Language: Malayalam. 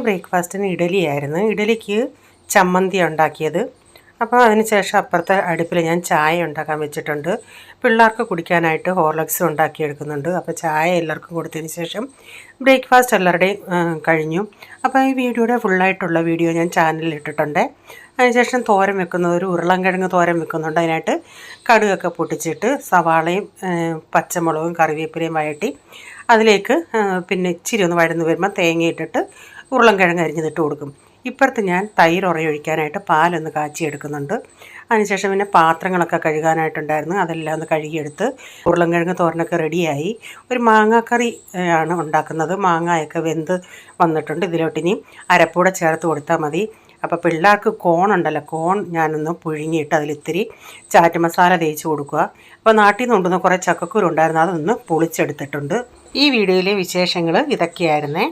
ബ്രേക്ക്ഫാസ്റ്റിന് ഇഡലിയായിരുന്നു. ഇഡലിക്ക് ചമ്മന്തി ഉണ്ടാക്കിയത്. അപ്പോൾ അതിന് ശേഷം അപ്പുറത്തെ അടുപ്പിൽ ഞാൻ ചായ ഉണ്ടാക്കാൻ വെച്ചിട്ടുണ്ട്. പിള്ളേർക്ക് കുടിക്കാനായിട്ട് ഹോർലിക്സ് ഉണ്ടാക്കിയെടുക്കുന്നുണ്ട്. അപ്പോൾ ചായ എല്ലാവർക്കും കൊടുത്തതിന് ശേഷം ബ്രേക്ക്ഫാസ്റ്റ് എല്ലാവരുടെയും കഴിഞ്ഞു. അപ്പോൾ ഈ വീഡിയോയുടെ ഫുള്ളായിട്ടുള്ള വീഡിയോ ഞാൻ ചാനലിൽ ഇട്ടിട്ടുണ്ട്. അതിനുശേഷം തോരൻ വെക്കുന്നത്, ഒരു ഉരുളൻകിഴങ്ങ് തോരൻ വെക്കുന്നുണ്ട്. അതിനായിട്ട് കടുകൊക്കെ പൊട്ടിച്ചിട്ട് സവാളയും പച്ചമുളകും കറിവേപ്പിലയും വഴറ്റി അതിലേക്ക് പിന്നെ ഇച്ചിരി ഒന്ന് വഴന്ന് വരുമ്പോൾ തേങ്ങ ഇട്ടിട്ട് ഉരുളൻകിഴങ്ങ് അരിഞ്ഞിട്ട് കൊടുക്കും. ഇപ്പുറത്ത് ഞാൻ തൈര് ഉറയൊഴിക്കാനായിട്ട് പാലൊന്ന് കാച്ചിയെടുക്കുന്നുണ്ട്. അതിനുശേഷം പിന്നെ പാത്രങ്ങളൊക്കെ കഴുകാനായിട്ടുണ്ടായിരുന്നു. അതെല്ലാം ഒന്ന് കഴുകിയെടുത്ത് ഉരുളൻകിഴങ്ങ് തോരനൊക്കെ റെഡിയായി. ഒരു മാങ്ങാക്കറി ആണ് ഉണ്ടാക്കുന്നത്. മാങ്ങയൊക്കെ വെന്ത് വന്നിട്ടുണ്ട്. ഇതിലോട്ടിനി അരപ്പൂടെ ചേർത്ത് കൊടുത്താൽ മതി. അപ്പോൾ പിള്ളേർക്ക് കോൺ ഉണ്ടല്ലോ, കോൺ ഞാനൊന്ന് പുഴുങ്ങിയിട്ട് അതിലിത്തിരി ചാറ്റ് മസാല തേച്ച് കൊടുക്കുക. അപ്പോൾ നാട്ടിൽ നിന്ന് കൊണ്ടുവന്ന കുറേ ചക്കക്കുരു ഉണ്ടായിരുന്നു, അതൊന്ന് പൊളിച്ചെടുത്തിട്ടുണ്ട്. ഈ വീഡിയോയിലെ വിശേഷങ്ങൾ ഇതൊക്കെയായിരുന്നേ.